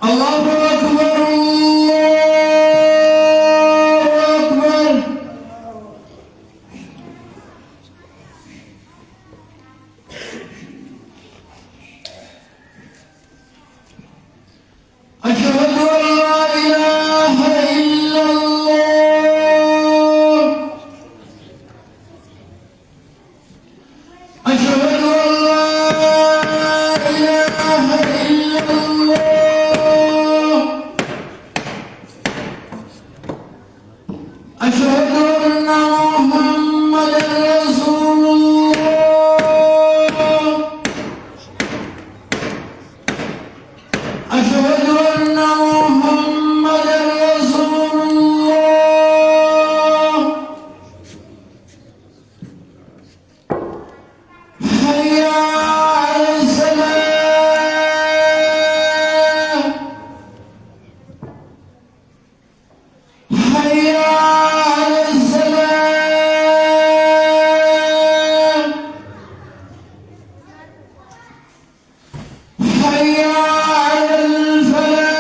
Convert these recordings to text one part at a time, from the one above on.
الله أكبر الله أكبر. أشهد أن لا إله إلا الله. أشهد أن لا إله إلا الله. أشهد أن محمدا رسول الله. أشهد أن محمدا رسول الله. حي على الصلاة. حي على الصلاة. حي على الفلاح.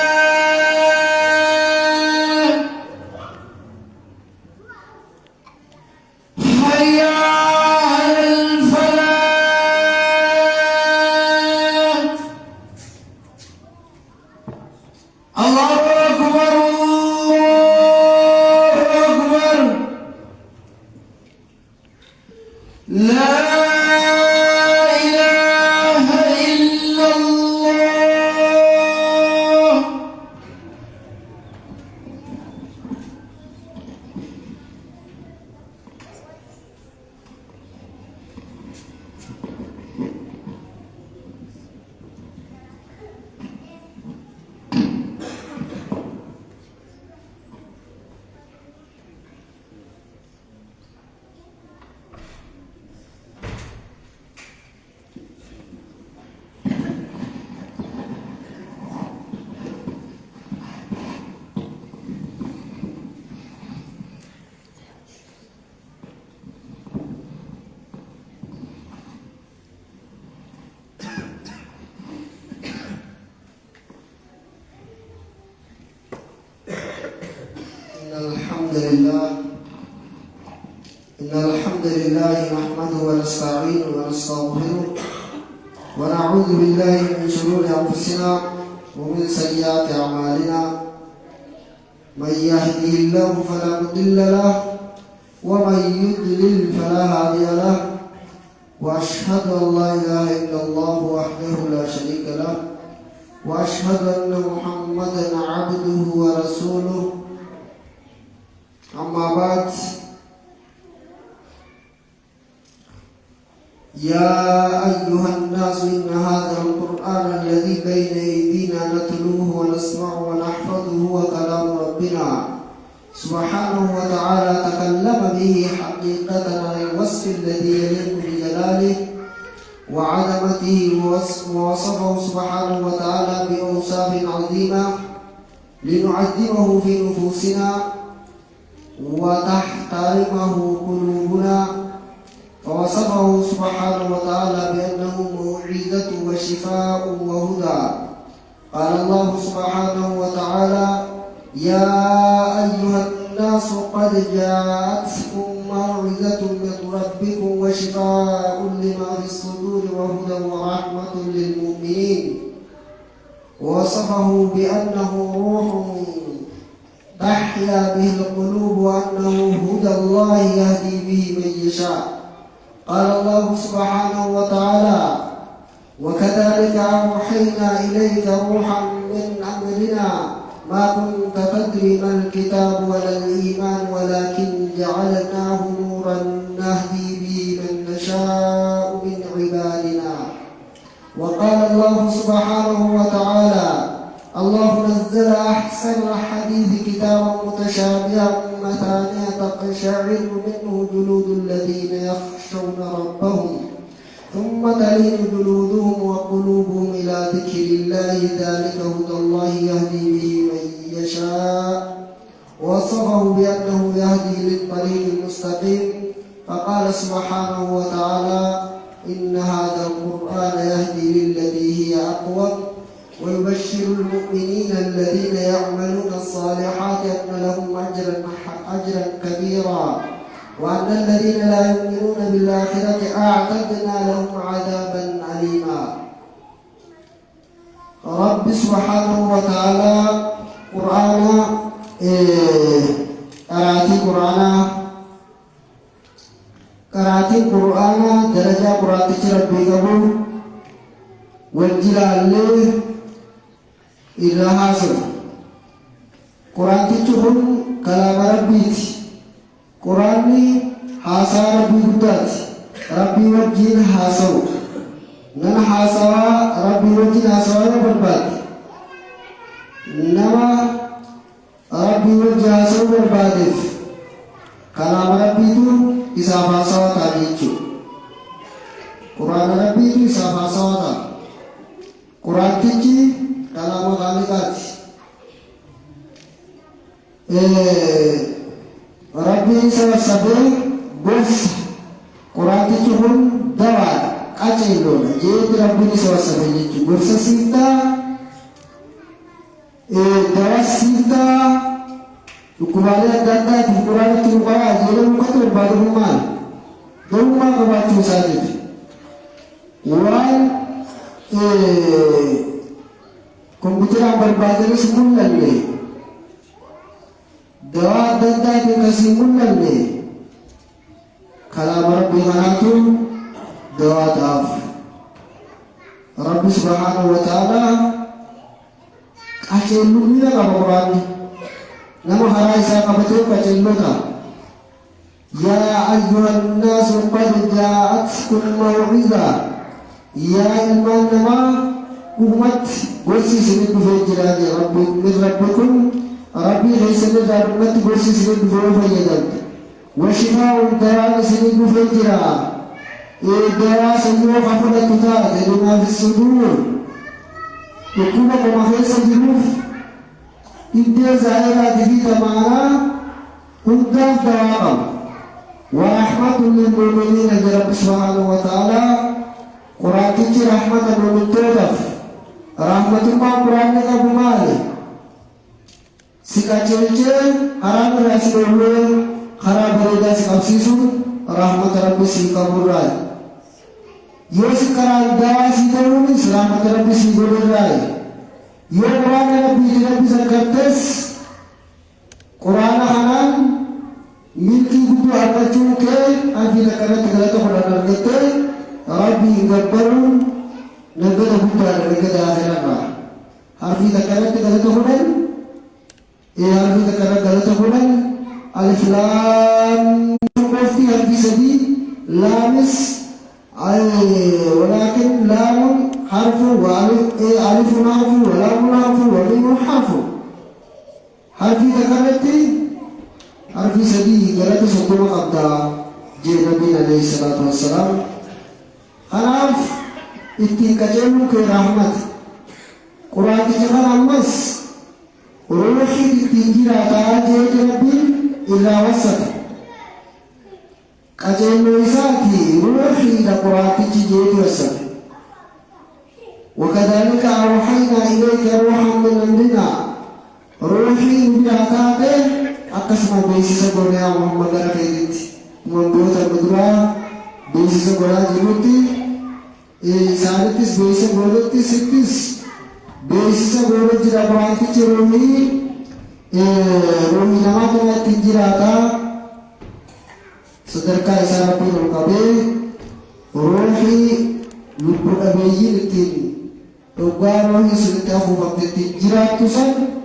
حي على الفلاح. الله أكبر الله أكبر. لا إله إلا الله. إن الحمد لله نحمده ونستعينه ونستغفره ونعوذ بالله من شرور أنفسنا ومن سيئات أعمالنا. من يهده الله فلا مضل له ومن يضلل فلا هادي له. وأشهد أن لا إله إلا الله وحده لا شريك له وأشهد أن محمدا عبده ورسوله. أما بعد، يا أيها الناس إن هذا القرآن الذي بين أيدينا نتلوه ونسمعه ونحفظه هو كلام ربنا سبحانه وتعالى. تكلم به حقيقة عن الوصف الذي يليق بجلاله وعظمته، ووصفه سبحانه وتعالى بأوصاف عظيمة لنعظمه في نفوسنا وتحترمه قلوبنا. فوصفه سبحانه وتعالى بأنه موعظة وشفاء وهدى. قال الله سبحانه وتعالى: يا أيها الناس قد جاءتكم موعظة من ربكم وشفاء لما في الصدور وهدى ورحمة للمؤمنين. ووصفه بأنه روح تحيا به القلوب وأنه هدى الله يهدي به من يشاء. قال الله سبحانه وتعالى: وكذلك أوحينا إليك روحا من أمرنا ما كنت تدري ما الكتاب ولا الإيمان ولكن جعلناه نورا نهدي به من نشاء من عبادنا. وقال الله سبحانه وتعالى: الله نزل أحسن الحديث كتابا متشابها مثانية تقشعر منه جلود الذين يخشون ربهم ثم تلين جلودهم وقلوبهم إلى ذكر الله. ذلك هدى الله يهدي به من يشاء. ووصفه بأنه يهدي للطريق المستقيم. فقال سبحانه وتعالى: إن هذا القرآن يهدي للتي هي أقوم ويبشر المؤمنين الذين يعملون الصالحات أن لهم أجرا كبيرا وأن الذين لا يؤمنون بالآخرة أعتدنا لهم عذابا أليما. رب سبحانه وتعالى قرآن قراتي قرآن درجة قراتي ربي قبول والجلال إلا حاصل قراتي تكون كلام ربيتي قرآني حاصل ربي قدات ربي وجين حاصل نن حاصل ربي وجين حاصل برباد نما ربي وجين حاصل بربادف كلام ربي تو إسافة سواتا جيتشو قرآن ربي تو إسافة سواتا قرآن تيجي كلام خالقات ربي سوى بس قرآن تيجي هم دوار قاتلون جيت ربي سوى جيتشو بس سيتا دواء سيتا Ukubali adda di Quran itu bukan jadi bukan berbadu rumah, rumah kebacu saja. Wan komputer yang berbadu ini semula ni, doa adda dikasih semula ni. Kalau Rabbi Hanatu doa taaf, Rabbi Subhanahu Wa Taala kasih lumia kalau Quran. نمو حرائسا قبطوك جلوتا يا أيها الناس قد جاءتكم موعظة يا إلمان نما أمت قرسي سنين بفجرات من ربكم ربي ليس لدى أمت قرسي سنين بفجرات وشفاء الدواء سنين بفجرات الدواء سنين وقفلة تتات لما في الصدور يقوم وما خيس الجنوف إبدا زائرات في تماما هدى دواما ورحمة للمؤمنين رب سبحانه وتعالى قراتك رحمة من تودف رحمة ما قرآن أبو مالي سكاچلچه حرام رسول خراب ردا سكابسيسو رحمة رب سيكابور راي يوسكرا دوا سيدروني رحمة رب سيكابور راي يوم قرآن ربي سكرتس قرآن خنان ملكي قدو أربعون كي أنفي لكرت غلطة قرآن رغتة ربي يقبرون نقل قدو أربعون آخرا حرفي لكرت غلطة قرآن حرفي لكرت غلطة قرآن ألف لام مفتي حرفي سدي لامس ولكن لام حرف والف ألف حرف ولام حرف وميم حرف حرفي ذكرتي حرفي سدي غلط سكون قبضة جي نبي عليه الصلاة والسلام حرف اتكجلو كرحمة قرآن تجمع أمس روحي تنجيرا تاجي نبي إلا وسط كجلو إساتي روحي لقرآن تجي وسط وكذلك أوحينا إليك روحا من أمرنا روحي بأتاته أقسم بيسس قرية محمد ركيدت منبوط المدرى بيسس قرية جلوتي سالتس بيسس قرية ستس بيسس قرية جرى برانتي روحي روحي نما كنا تنجراتا صدركا إسارة بيرو روحي لبو أبيين التين Tugarohi sulta hubakti jiratu san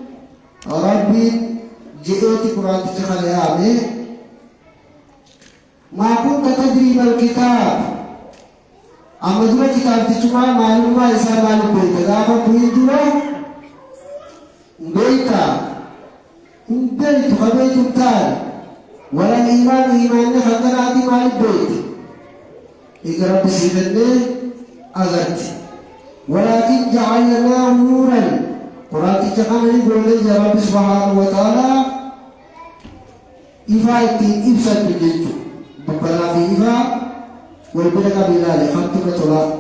Rabbi ji'ati kurati chakale ame ma kunta tadri mal kitab amadura kitab tichuma maluma isa malum beita gafa buindura beita beita khabaitu tal wala iman khatarati malum beita igrab sidane agati ولكن جعلناه نورا قرآن تجعلني بولي رب سبحانه وتعالى إفايتي إفسد بجيجو بقلا في إفا والبلغ بلالي خمتك طلاء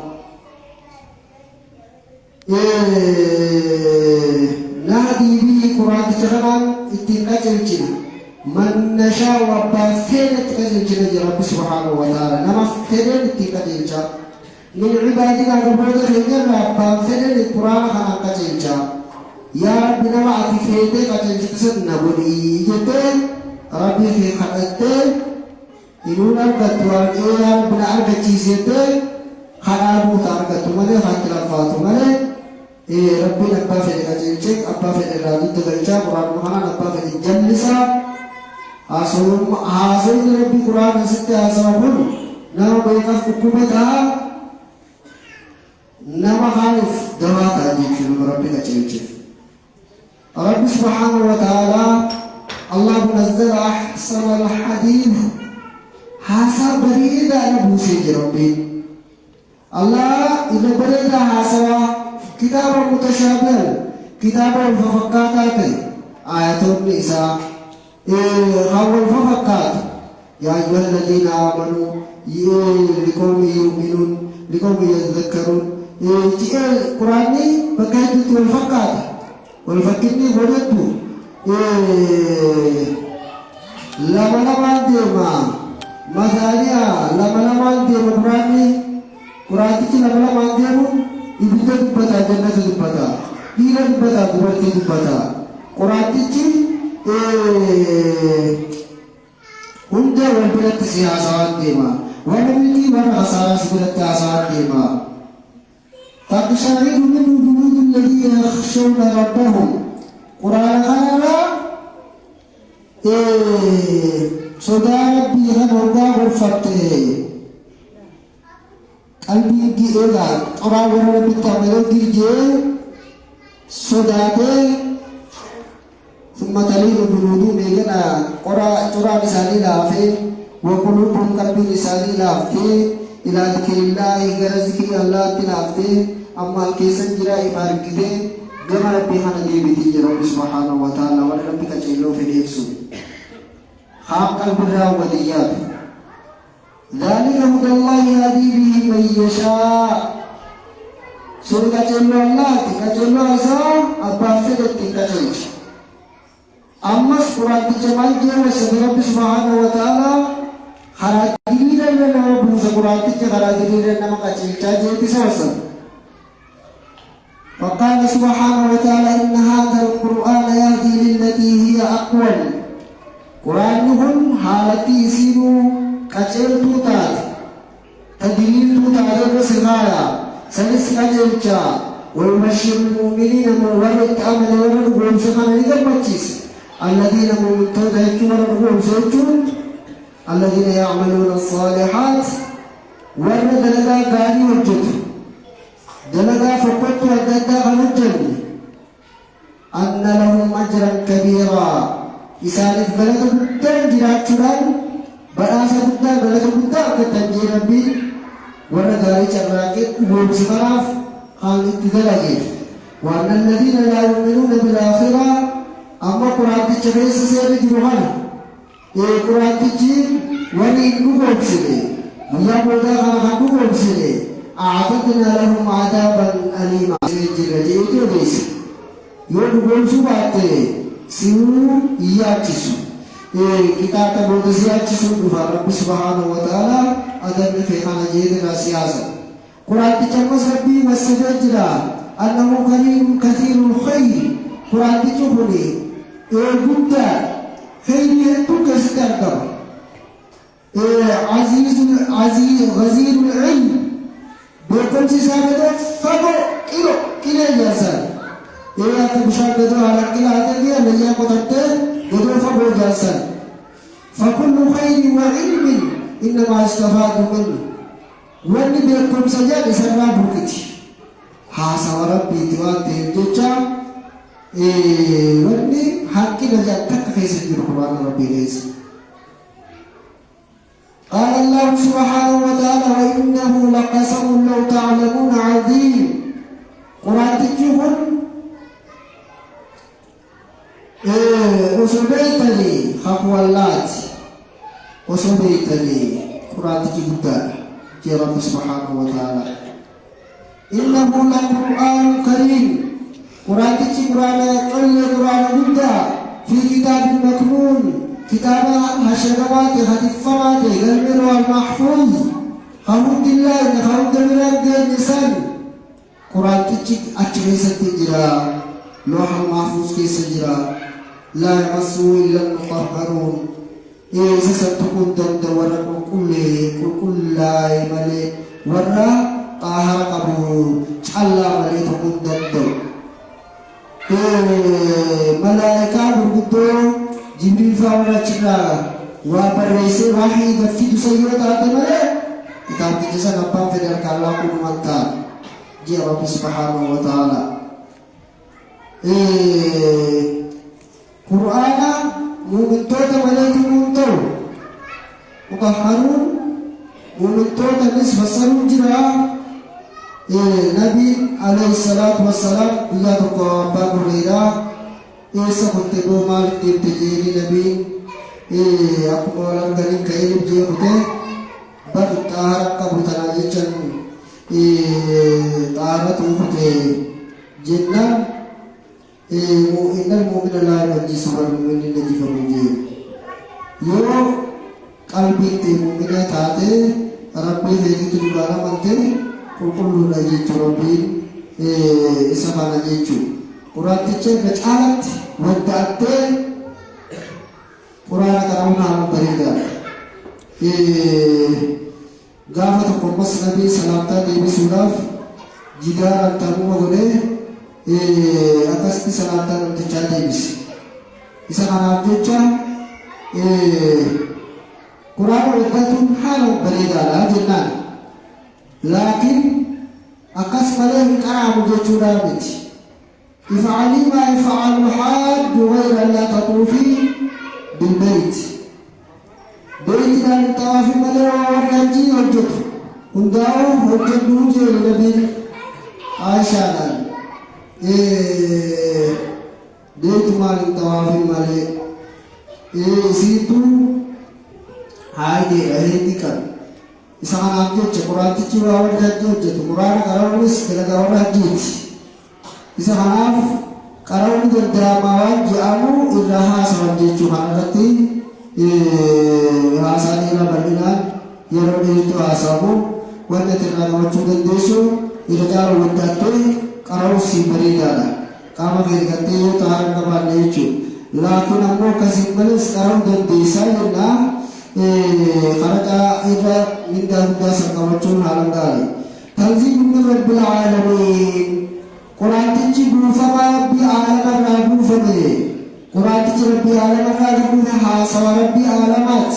نهدي به قرآن تجران اتقاج الجنة من نشاء وبافين اتقاج الجنة رب سبحانه وتعالى نما فين اتقاج الجنة من عبادنا ربنا خير وبافين القرآن خلق الجنة يا رب نما أتفيدك أتجسد نبولي يتين ربي في خلقته إنونا بطوان يا رب نعرف جيسيته خلابو تارك تمالي خاطر فاتمالي ربي نبا في الجنة أبا في الرادي تغيرا قرآن مخانا نبا في الجنة حاصل ربي قرآن ستة أسرابون نما بيقف حكومتها نما خالف دواتا جيشن ربي كجيشن رب سبحانه وتعالى الله نزل أحسن الحديث حسب بريد أنا بوسيج ربي الله إذا بريد حسب كتاب متشابه كتاب الفقاقات آيات النساء أول فقاقات يا أيها الذين آمنوا لقوم يؤمنون لقوم يذكرون القرآن بقيت الفقاقات والفقيني ولدت لما ديما مثاليا لما ديما قرآني لما ديما ibunda dubbata jannata dubbata dhiira dubbata dubartii dubbata quraantichi hunda wal biratti siyaasawaan deema warra milkii warra hasaaraa biratti haasawaan deema taqsha'irru minhu juluudu alladhiina yakhshawna rabbahum quraana kanarra sodaa rabbii kan hoggaa gorfatte qalbii gi'eedha qoraa warra rabbitti amanee girjee sodaatee summa taliinu juluuduu meeqana qoraan isaanii laafee waquluubuun qalbiin isaanii laaftee ilaa zikirillaahi gara zikrii allaatti laaftee amma keessa jira ifa argitee gama rabbii kana deebitii jira rabbi subhaanahu wa ta'ala warra rabbi qaceelloo fedheebsu haam qalbirraa waliyyaatu ذلك هدى الله يهدي به من يشاء سورة كجلو الله كجلو أسا أبا فدت كجلو أما سورة جمال جل رب سبحانه وتعالى خراجيل لنا بوس سورة خراجيل لنا كجلو كجلو بسوسا وقال سبحانه وتعالى إن هذا القرآن يهدي للتي هي أقوم قرآنهم حالتي يسيروا كجل توتال تدليل توتال الرسالة سنس كجلجا ويبشر المؤمنين من ورد أمل ورد قوم سخان إذا بجيس الذين مؤمنون يجون قوم سيجون الذين يعملون الصالحات ورد دلقا قاري وجد دلقا فقط وددا غنجل أن لهم أجرا كبيرا إسالف بلد بدن جرات شران براسة بدا بلد بدا كتنجي ربي ورقاري شراكت ومسفراف خالد دلقيت وأن الذين لا يؤمنون بالآخرة أما قرآن تجريس سيري جروحان قرآن تجيب ولي نقوم سيري ويا بودا خلقا نقوم سيري أعطتنا لهم عذابا أليما سيري جريس يوم نقوم سباتي سيرو إياتيسو kita terbukti sungguh Rabbi Subhanahu wa Ta'ala ada di khana jidna siyasa Quran dicamas Rabbi masjidajra annahu karim kathirul khair Quran dicubuni gudda khair itu kestarkam ghazirul ilm betul sisabada fabo kilo jasa aku bersabda ala kila dia nanya kotakte بدون فضل جالسا فكل خير وعلم إنما استفاد منه واني بيكم سجاد سرنا بوكتي حاسا وربي توان تهجوچا واني حقي نجات تكفيس القرآن ربي ليس قال الله سبحانه وتعالى وإنه لقسم لو تعلمون عظيم قرآن تجيبون وسبيتني خطوالات وسبيتني قرآن تجيبتا جي رب سبحانه وتعالى إنه لقرآن كريم قرآن قرآن هدى في كتاب مكنون كتاب هشدوات هتفرات قلبنا والمحفوظ حمد الله إن حمد الله النسان قرآن أتشغيس التجرى لوح المحفوظ كيس الجرى لا يمسه إلا المطهرون إيه سستكون دند ورق كل لا يملي ورق طاهر قبول شالا ملي تكون دند ملائكة برغدو جبريل فاورا چرا وبرئيس وحي دفيد سيوت آدمه كتاب تجسا نبا فدر كالله كون مانتا جي رب سبحانه وتعالى قرآن مؤمن توتا ملائكة مؤمن مطهرون مؤمن توتا نسبة سرون جرا نبي عليه الصلاة والسلام بلا تقوى باب الرئيرا إيسا كنتبو مالك تبتجيري نبي أكو مولان غنين كأيلب جيبوته باب الطاهرة قبوتنا جيشن طاهرة توفته جنة إن المؤمن لا ينجس والمؤمن نجف مجيب يو قلبي تمؤمنة تاتي ربي ذيك تلقانا منتي qulqulluun jechuun rabbiin isa faana jechuun quraanticha gacaalatti wanta attee quraana qaramuun haala bareedaadha. Gaafa tokko ammas nabii salaamtaa deebisuudhaaf jidaaraan ta'uu godhee akkasitti salaamtaa namtichaa deebise. Isa kanaaf jecha quraana waddatuun haala bareedaadha jennaan. لكن أقسم له كرام جتورا بيتي افعلي ما يفعل الحاج غير أن لا تطوفي بالبيت بيت لا الطواف ملوى والرجي والجد هنداو والجد وجه النبي عائشة بيت مال الطواف ملي سيتو هايدي أهيدي كان isa kanaaf jecha quraantichi waa wanta hojjetu quraana qara'uunis dalagaa warra hajjiiti. Isa kanaaf qara'uun danda'amaa waan jedhamu irraa haasawan jechuu kanarratti haasaan irra bal'inaan yeroo dheeraa haasawu wanta irraa qabachuu dandeessu irra caalu wanta attee qara'uus bareedaadha. Qaama kee gattee yoo ta'an qabaanne jechuudha. Laakiin ammoo akkasiin malees qara'uu dandeessaa jennaa خرجا إذا من دهدا سكوتون على داري تنزيل من رب العالمين قرآن تجيبه فما ربي عالم الرابو فمي قرآن تجيب ربي عالم الرابو حاسا ربي عالمات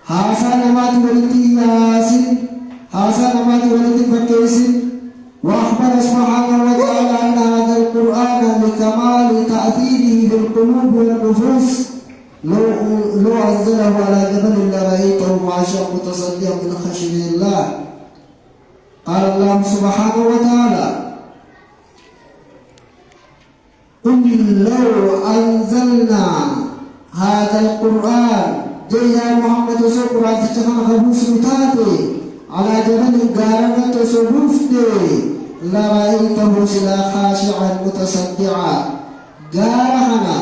حاسا نمات ولدي ياسين حاسا نمات ولدي فكيسين وأخبر سبحانه وتعالى أن هذا القرآن لكمال تأثيره في القلوب والنفوس لو أنزله على جبل لرأيته معشرا متصديا من خشية الله. قال الله سبحانه وتعالى قل لو أنزلنا هذا القرآن جاء محمد سقرا تتخن خبوس متاتي على جبل قارنة سبوفته لرأيته سلا خاشعا متصدعا قارهنا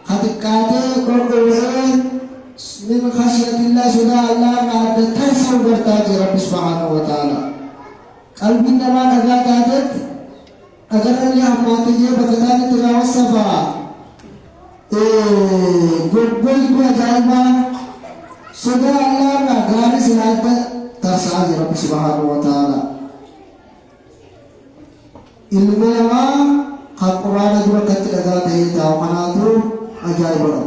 خطكاتي قرقوين من خشية الله سداء الله قد تنسوا برتاج رب سبحانه وتعالى قلبي نما نغاتات أجر اللي هماتي بكتان تغاو الصفا قرقوين وجايبا سداء الله قد سنات ترساج رب سبحانه وتعالى ilma qur'aana dura katti dhagaa ta'ee taa'amanaatu ajaa'ibadha.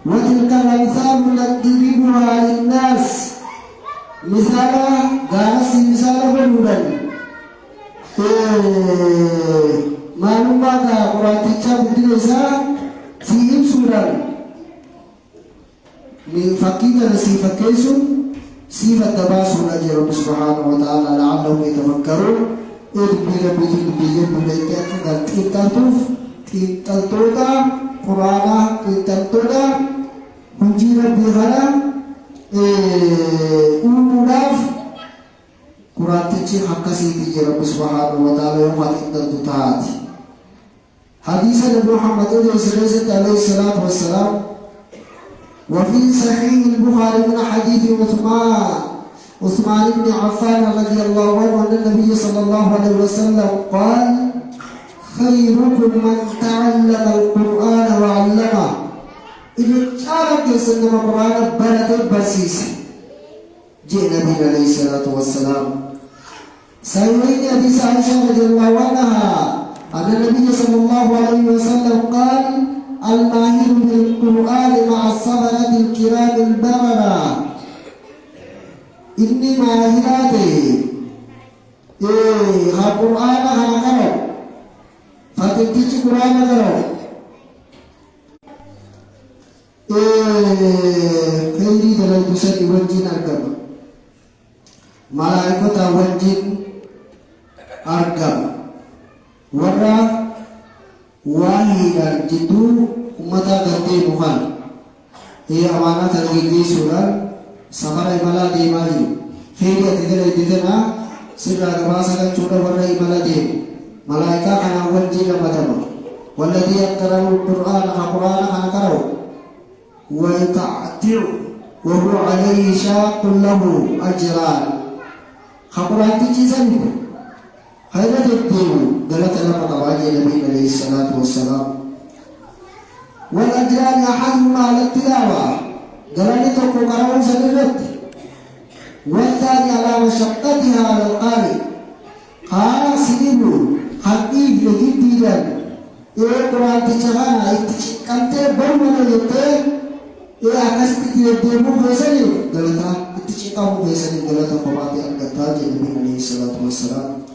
وتلك الأمثال نضربها للناس مثالا غانس مثالا بلولا معلومة قرآن تجاب بدلسا سيئم سورا من فقيدة نسيفة كيسون سيفة دباسون أجي رب سبحانه وتعالى لعلهم يتفكرون إربي ربي تلبيين بليتك تلتلتوف تلتلتوتا قرآن تلتلتوتا هنجي ربي غلا أموداف قرآن تجي حق سيدي رب سبحانه وتعالى يوم الدتات حديث محمد عليه الصلاة والسلام وفي صحيح البخاري من حديث عثمان بن عفان رضي الله عنه أن النبي صلى الله عليه وسلم قال خيركم من تعلم القرآن وعلمه إذا شارك يسلم القرآن بلد البسيس جاء النبي عليه الصلاة والسلام سيوين حديث عائشة رضي الله عنها أن النبي صلى الله عليه وسلم قال الماهر بالقرآن مع السفرة الكرام البررة إني ماهراتي القرآن هنقرأ فتنتج القرآن قرأ خيري دلال تسد والجن أرقب ملائكة والجن أرقب ورّا واحدا جدو أمتا غرتي مخال هي أمانة تنجيجي سورة سفر إمالا ديمالي خيري أتدر إتدنا سر أغباسا چوڑا ورّا إمالا ديم ملائكة خنا والجن مدام والذي يقرأ القرآن قرآن خنا قرأ ويتعتع وهو عليه شاق له أجران قرآن تجيزن خيرا تبدو دلت لما تواجه النبي عليه الصلاة والسلام والأجران أحدهما على التلاوة دلت تقو قرأ سنرد والثاني على مشقتها على القارئ قال سنبو حقيق لجد ديدان قرآن تجغانا اتشكنت برمنا يبتين أكست تيديمو فيسني دلتا اتشكاو فيسني دلتا فماتي أنقطاج النبي عليه الصلاة والسلام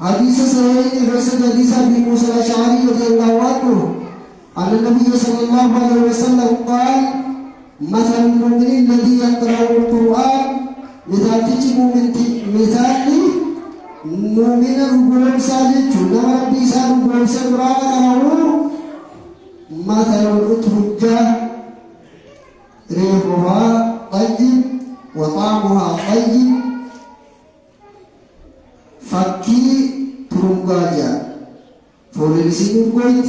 حديث صحيح رسول حديث أبي موسى الأشعري رضي الله عنه أن النبي صلى الله عليه وسلم قال مثل المؤمن الذي يقرأ القرآن مثال مؤمن ربهم سالج نما ربي سال ربهم سالقرآن قرأوا مثل الأترجة ريحها طيب وطعمها طيب fakki turunggaja boleh di sini buat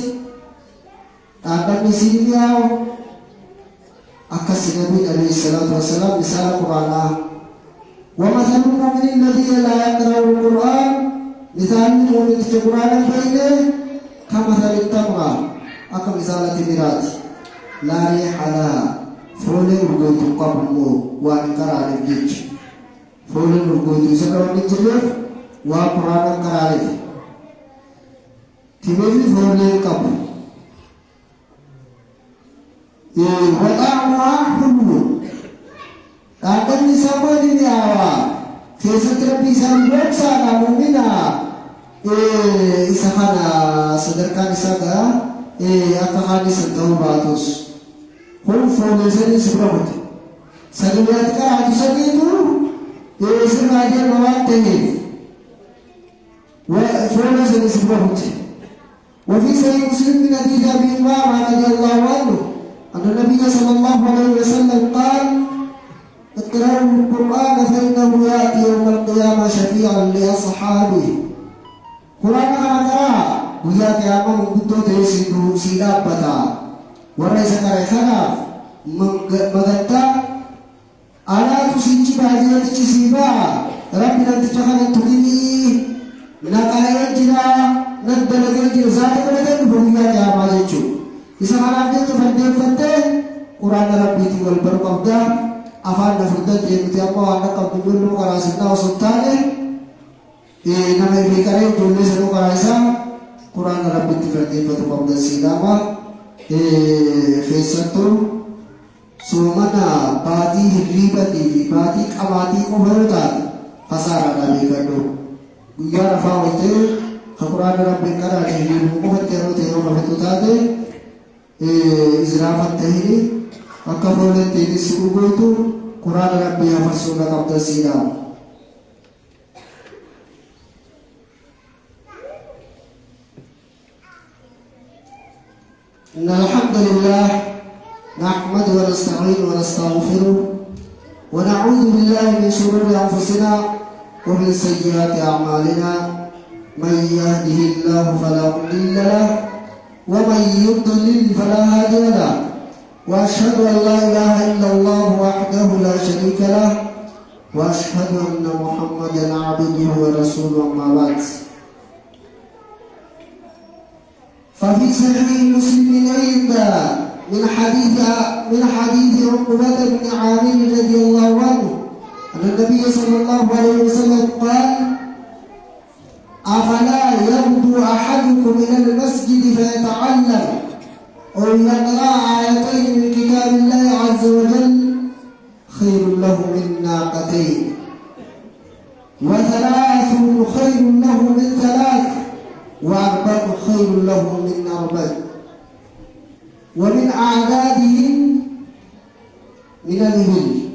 akan di sini ya akas Nabi alaihi salatu wasallam misal Quran wa mathalul mu'minin alladhi la yaqra'u al-Quran misal mu'min di Quran baine kamathal tamra akan misal timirat la rihala boleh urgut qabmu wa inkara al-gij boleh urgut sekarang dijelef wa Quran karalif tibevi forle kap wa ta'wa hulu akan disapa di awa kesatra pisan boksa na mumina isahana sadarkan isaga akahani santau batus hul forle sani sebrahut saniyat ka atu sagitu sengaja mawateh وفرنا سنسبهت وفي صحيح مسلم من حديث ابي امامه رضي الله عنه ان النبي صلى الله عليه وسلم قال اقرأوا القرآن فإنه يأتي يوم القيامة شفيعا لأصحابه قرآن قرأ ويا قيامة مبتو تيسيدو سيدا بتا ورئيس كريخنا مغتا ألا تسيجي بعدين تسيبا ربنا تجخنا تغني nakaya jira nadalaga jira zata kada bumiya jama jechu isa harapnya tu fante Quran Rabbi wal barqabda afan nafudda je apa anda kabul karasina sultane nama bikare dulu seru karasa Quran Rabbi fante barqabda silama fesatu sumana bati ribati bati kamati ko berta pasara dari kado Guyara fawite Quran Rabbi kara ni buku tero tero mafatu tade izrafat tahiri akafole tedi sugu itu Quran Rabbi hafasuna qabda sina Innal hamdalillah nahmadu wa nasta'inu wa nastaghfiruh ونعوذ بالله من شرور أنفسنا ومن سيئات أعمالنا من يهده الله فلا مضل له ومن يضلل فلا هادي له وأشهد أن لا إله إلا الله وحده لا شريك له وأشهد أن محمدا عبده ورسوله أما بعد ففي صحيح مسلم أيضا من حديث عقبة بن عامر رضي الله عنه أن النبي صلى الله عليه وسلم قال أفلا يغدو أحدكم إلى المسجد فيتعلم أو يقرأ آيتين من كتاب الله عز وجل خير له من ناقتين وثلاث خير له من ثلاث وأربع خير له من أربع ومن أعدادهم من الإبل.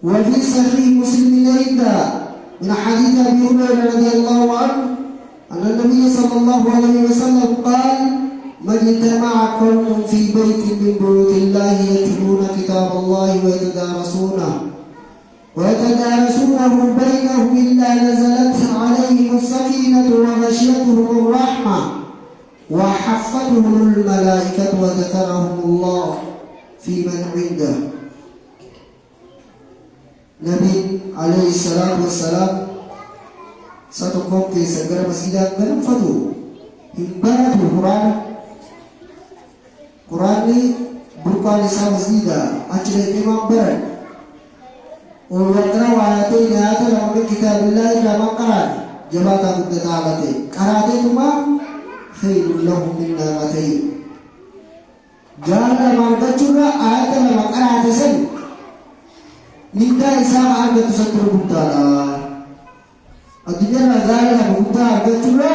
وفي صحيح مسلم أيضا من حديث أبي هريرة رضي الله عنه أن النبي صلى الله عليه وسلم قال ما اجتمع قوم في بيت من بيوت الله يتلون كتاب الله ويتدارسونه بينهم إلا نزلت عليهم السكينة وغشيتهم الرحمة وحفتهم الملائكة وذكرهم الله في من عنده. نبي عليه الصلاة والسلام ستقوم في سجرة مسجدة بلن فتو إنبارة القرآن برقى لسا مسجدة أجل الإمام برد ويقرأ آياتين آياتنا من كتاب الله إلا من قرأ جباتا قد تعالتين قرأتهما خير له من ناقتين جعلنا مرقجنا آياتنا من قرأت سن من دا إساء عندك ستر بطالا الدنيا نزالنا بطا مرقجنا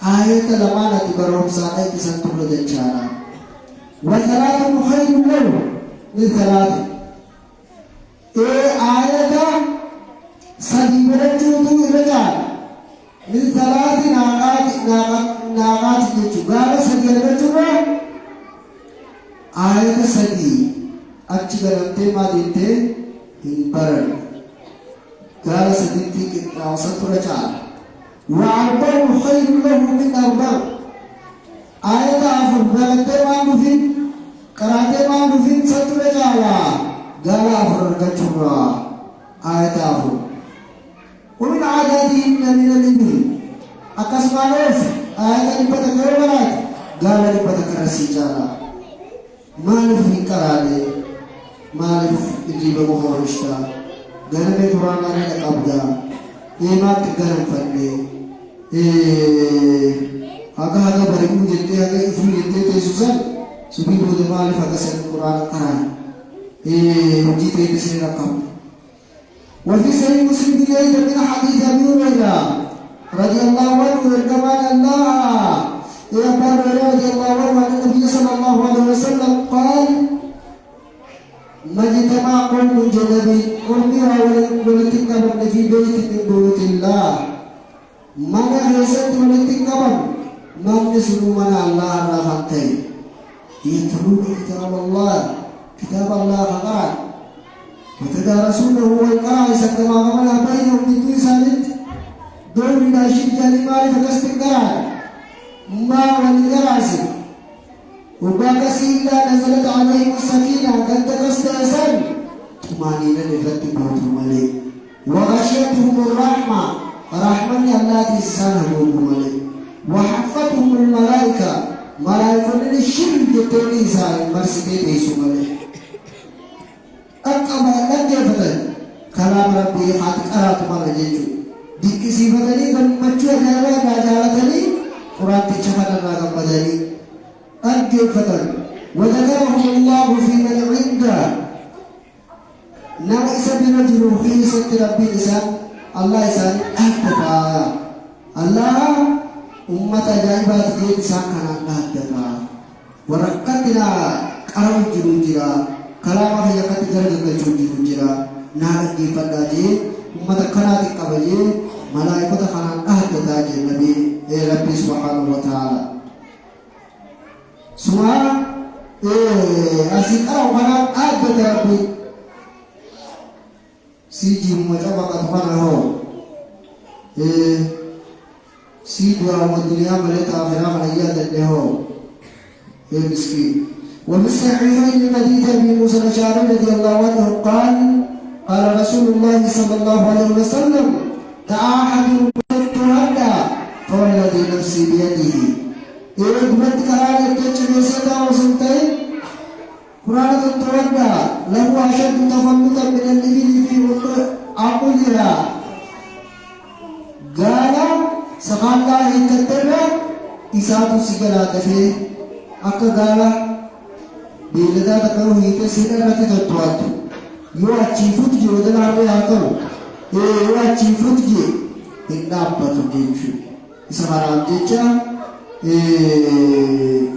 آياتنا لما نتبرهم ساقيت ستر لجنشانا وثلاث خير له من ثلاث آية سديبرتو رجال من ثلاث ناقات جبال سديبرتو آية سدي أجبرتي ما دينتي إنبرن قال سديتي كتاوسط رجال وأربع خير له من أربع آية أفر بغتي ما نفين كراتي ما نفين ست رجالا قال أفر كتشرا آية أفر ومن عاداتهم من الإبل أكسمانوف آية لبتك رمالات قال لبتك رسيجالا ما نفين كرالي ما نفين بمخورشتا قال بيترانا لك أبدا إيمات قرم فني هذا بريء جدي هذا إفري جدي تيسوسان سبي بودي مالي فكسر القرآن قرآن جيتي تسير رقم. وفي صحيح مسلم من حديث أبي هريرة رضي الله عنه كما الله رضي الله عنه أن النبي صلى الله عليه وسلم قال ما اجتمع قوم جنبي أمرا ولتنكبن في بيت من بيوت الله ما نحسد ولتنكبن ما نسلو من الله رفضتين يتلون كتاب الله فقال وتدارسونه والقراءة كما غمنا بينهم من دون سالت دون من أشد لمال فكستنقرا ما ولدراسي وباكسي إلا نزلت عليهم السكينة قد تكستأسن طمانينة لفتبهم ملي وغشيتهم الرحمة رحمة الله تسانهم ملي وحفتهم الملائكة ملائكة للشرك يتوني سالم مرسكي بيسو ملي أقام لنجفتن كلام ربي خاتك أرات مالا جيجو ديكي سيفتني فنمجو جالا جالتني قرآن تشفنا راقم مدني أنجفتن وذكرهم الله في من عنده نما إسا برجل في ست ربي إسان الله إسان أهدتا الله أمة جائبات جيد إسان كان أهدتا ورقتنا قرم جلو جرا كلام في يقت جرد جلو جرا نارك جيفتا جي أمة كناتي قبجي ملائكة خانان أهدتا جي نبي ربي سبحانه وتعالى سواء أسيطروا خنان آدت ربي سيجي مجابقة خناه سيدوا والدنيا ملت آخرة خنيات له مسكين. وفي الصحيحين من حديث أبي موسى الأشعري رضي الله عنه قال قال رسول الله صلى الله عليه وسلم تعاهدوا التهدى فوالذي نفسي بيده. إغمت كرالة تجميسة وسلطين قرآن التهدى له أشد تفلتا من الإبل في عقلها قال سخالا إن كتبه إساءة سيقلات فيه أكا قال بيلدا تكرو هيته سيدنا رتي تطواتو yoo achiifut jiru dalaaree haa ta'u yoo achiifut jiru hin dhaabbatu jechuudha. Isa kanaan jecha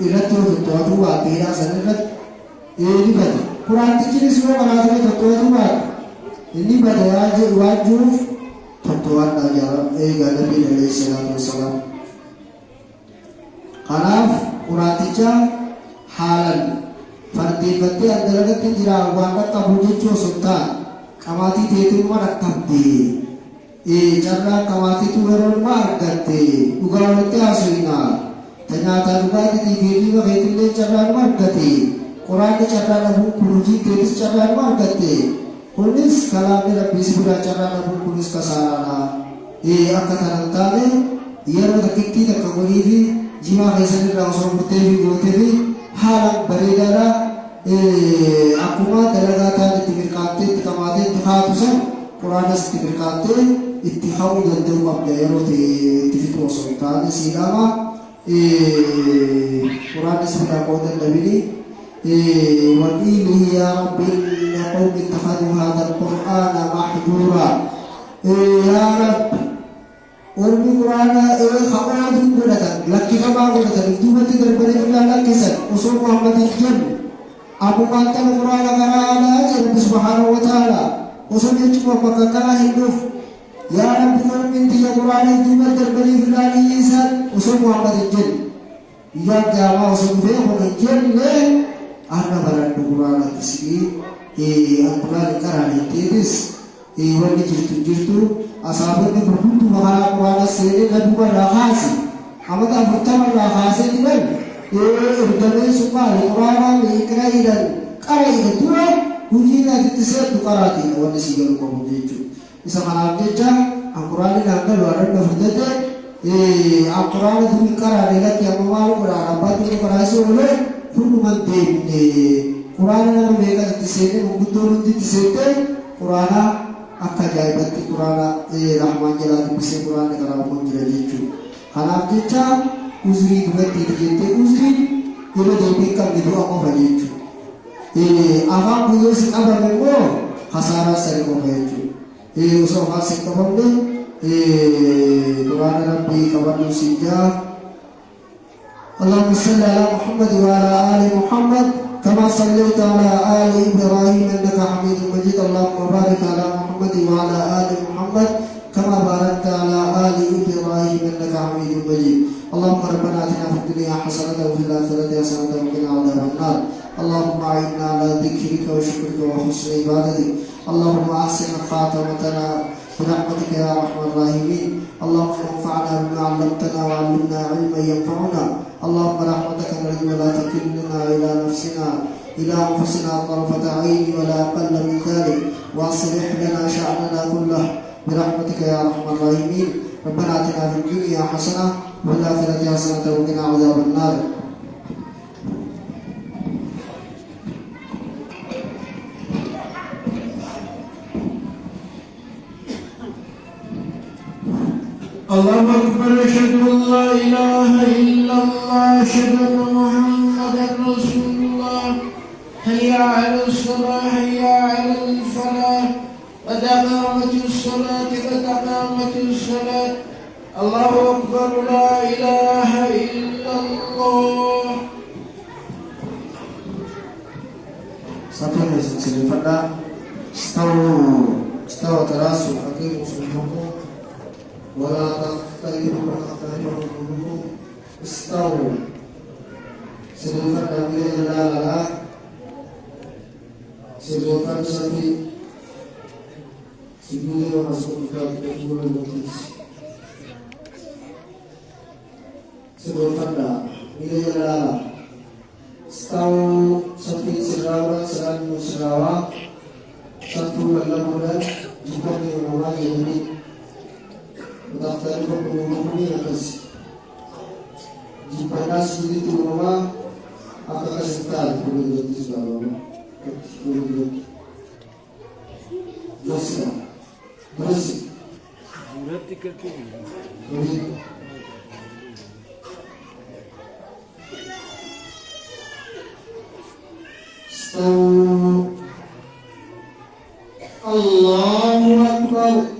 irratti yoo tottootu baate hidhaa sana irratti ni bada. Quraantichinis yoo kanaafuu tottootu baate inni bada waan jiruuf tottoowadhaa jira eegaa Nabii alayhi salaatu wassalaam. Kanaaf quraanticha haalan fardeeffattee addalagatti jira waan qaqqabu jechuu sultaan qabaatii teetummaa dhaqqabdee carraa qabaatiitu yeroonuma argatte dhugaa walitti haasofnaa ta nyaataa dhugaatii fi dhiiga keetillee carraanuma argatte quraanni carraa dhabuun kurujii teetis carraanuma argatte kunis kalaamni rabbii sibiraa carraa dhabuun kunis kasaaraadha. Akka tanan taane yeroo takkittii takka godhii fi jimaa keessanirraa osoo murtee fi gootee fi haala bareedaadha. Akkuma dalagaa ta'an itti mirkaattee itti qabaatee itti haatu san quraanas itti mirkaattee itti hawuu danda'u qabda yeroo itti fitu osoo hin taane siidhama quraanis fidhaa qooda dhabini وقيله يا رب إن قوم اتخذوا هذا القرآن محجورا. يا رب ورمي قرآن خبرات قلتا لك كما قلتا لكتوبة دربني الله لك سن وصول محمد الجن أبو قاتل قرآن قرآن رب سبحانه وتعالى وصول يجب وقتنا هندوف. يا رب ورمي انت قرآن كتوبة دربني الله ليسان وصول محمد الجن يا جامع وصول فيه الجن ليه أنا برد قرآن تسكي القرآن قرآن تيدس wanni jirtu asaabonni gurguddu maqaa quraana seenee gaduma irraa kaase amata 40 irraa kaasee dhiban ergamee sumaali quraanaan iqra jedhan qara jedhan dura hojiin atitti seettu qaraatiin wanni si galu qabu jechuudha. Isa kanaaf jecha quraanni naangalu adda fudhate quraana durii qaraane lakki amma maal quraana abbaatti qaraasee oole hunduman deemne quraana nama beekatti seenee gurguddoon hundi itti seette quraana akka ajaa'ibatti quraana rahmaan jalaa dubbisee quraanni karaa kun jira jechuudha. Kanaaf jecha uzrii duratti jettee uzrii yeroo deebii qabdi du'a qofa jechuudha. Afaan guyyoo si qabame immoo hasaaraa sare qofa jechuudha. Osoo afaan si qabamne quraana rabbii qabannuu si jaa. اللهم صل على محمد وعلى آل محمد كما صليت على آل إبراهيم إنك حميد مجيد. اللهم بارك على محمد وعلى آل محمد كما باركت على آل إبراهيم إنك حميد مجيد. اللهم ربنا آتنا في الدنيا حسنة وفي الآخرة حسنة وقنا عذاب النار. اللهم أعنا على ذكرك وشكرك وحسن عبادتك. اللهم أحسن خاتمتنا برحمتك يا أرحم الراحمين. اللهم انفعنا بما علمتنا وعلمنا علما ينفعنا. اللهم رحمتك نرجو ولا تكلنا إلى أنفسنا طرفة عين ولا أقل من ذلك وأصلح لنا شأننا كله برحمتك يا أرحم الراحمين. ربنا آتنا في الدنيا حسنة وفي الآخرة حسنة وقنا عذاب النار. الله أكبر أشهد أن لا إله إلا الله أشهد أن محمدا رسول الله. حي على الصلاة حي على الفلاح قد أقامت الصلاة قد أقامت الصلاة. الله أكبر لا إله إلا الله. Sampai sini pada setahu terasu hakim musuhmu ولا تختلفوا استووا Sedangkan kami adalah sedangkan sapi sebelum masuk ke bulan notis. Sedangkan dah ini adalah setahun sapi Sarawak serang Sarawak satu bulan jika nama ini mendaftar ke pengumuman ini atas jika nasi itu nama akan sekitar bulan notis dalam masih berarti kerja Allahu Akbar.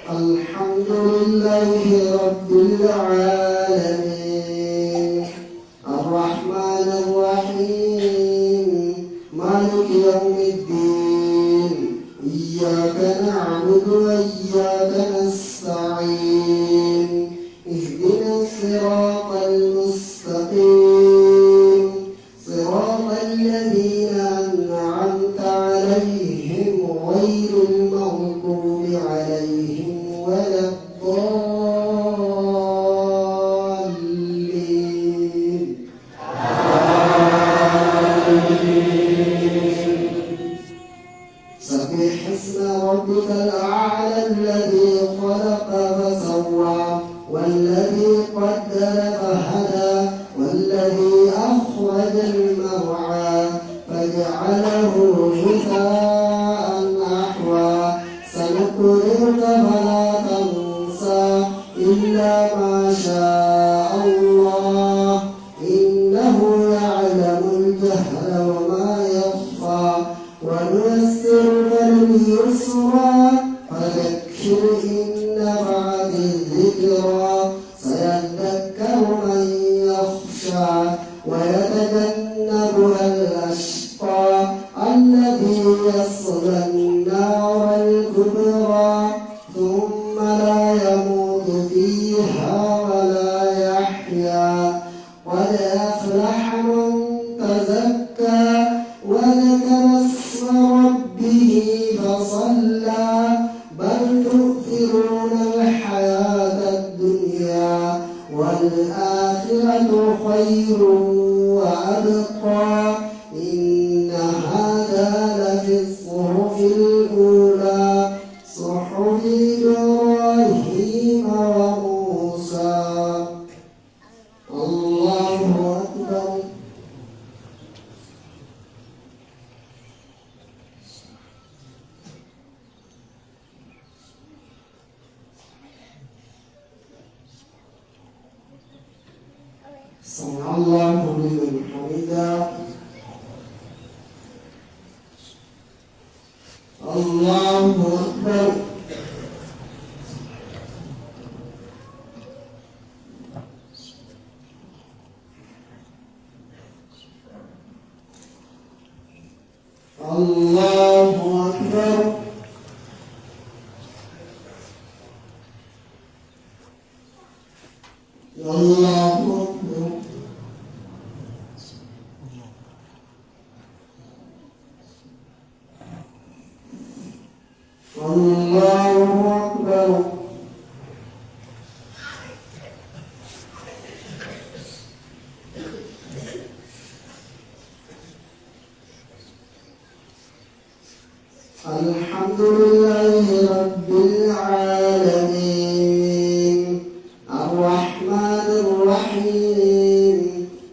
Alhamdulillahi Rabbil Alamin Ar-Rahmanir Rahim Maliki Yawmiddin Iyyaka na'budu wa iyyaka nasta'in Ihdinas siratal mustaqim Siratal ladzina an'amta 'alaihim ghairil maghdubi 'alaihim ولا الضالين سبح اسم ربك الأعلى الذي خلق فسوى والذي قدر فهدى والذي أخرج المرعى فجعله غثاء أحوى سنقرئك فلا إلا ما شاء الله إنه يعلم الجهر وما يخفى ونيسرك لليسرى فذكر إن نفعت الذكرى سيذكر من يخشى ويتجنبها الأشقى الذي يصلى النار الكبرى ثم لا يموت فيها ولا يحيا قد أفلح من تزكى وذكر اسم ربه فصلى بل تؤثرون الحياة الدنيا والآخرة خير وأبقى إن هذا لفي الصحف الأولى صحف إبراهيم وموسى الله أكبر سمع الله لمن حمده الله أكبر الله أكبر الله أكبر الله أكبر الحمد لله رب العالمين الرحمن الرحيم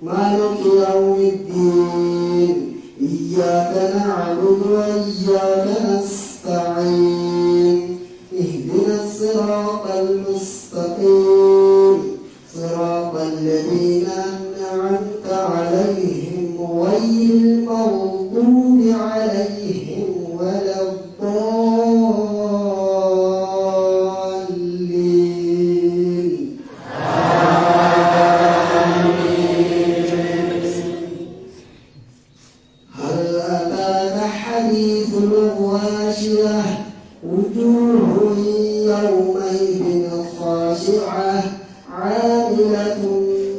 مالك يوم الدين إياك نعبد وإياك نستعين اهدنا الصراط المستقيم صراط الذين أنعمت عليهم غير المغضوب عليهم ولا الضالين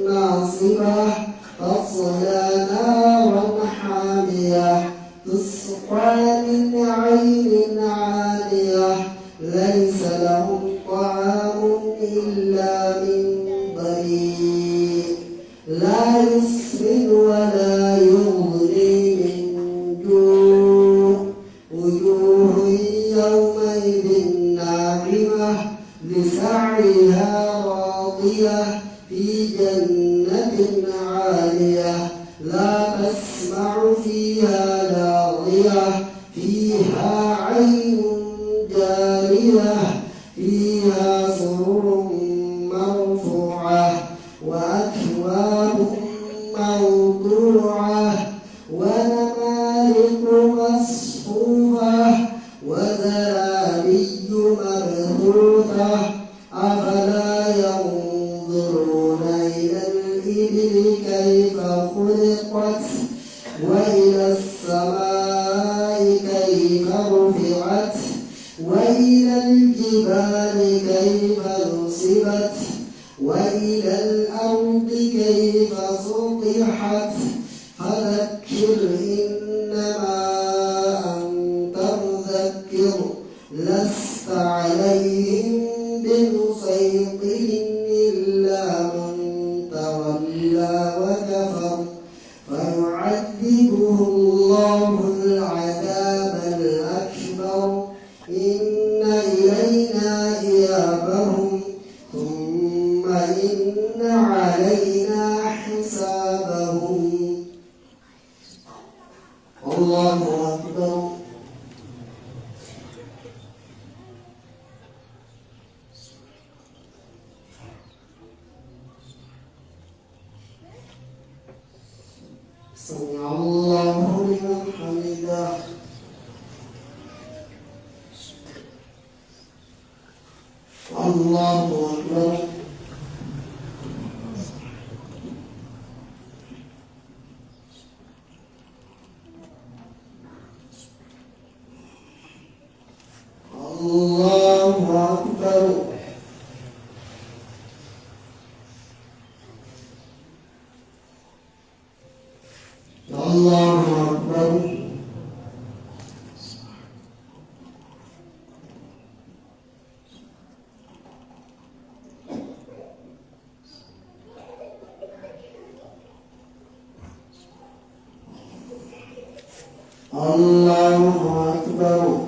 ناصبة تصلى نارا حامية تسقى من عين عانية ليس لهم طعام إلا من ضريع لا يسمن ولا يغني من جوع وجوه يومئذ ناعمة لسعيها راضية في جنة عالية لا تسمع فيها لاغية فيها عين جارية فيها سرر مرفوعة وأكواب موضوعة ونمارق مصفوفة وزرابي مبثوثة أفلا ينظرون إلى الإبل كيف خلقت وإلى السماء كيف رفعت وإلى الجبال كيف نصبت وإلى الأرض كيف سطحت فذكر إنما أنت مذكر لست عليهم بمسيطر إلا من تولى وكفر فيعذبه الله العذاب الأكبر إن إلينا إيابهم ثم إن علينا حسابهم الله أكبر سمع الله لمن حمده الله أكبر الله أكبر الله أكبر الله أكبر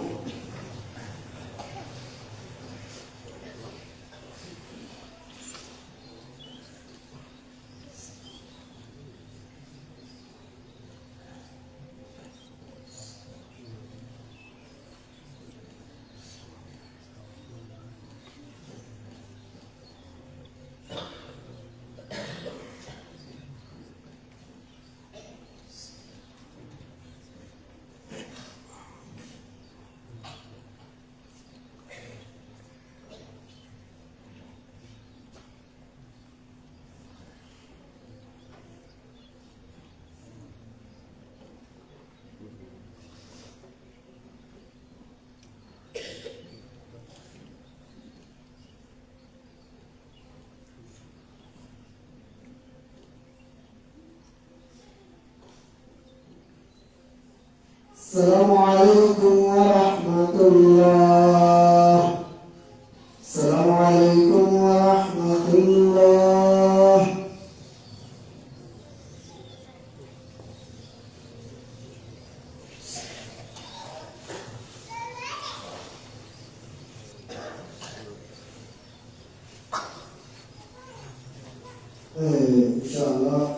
السلام عليكم ورحمة الله السلام عليكم ورحمة الله إن شاء الله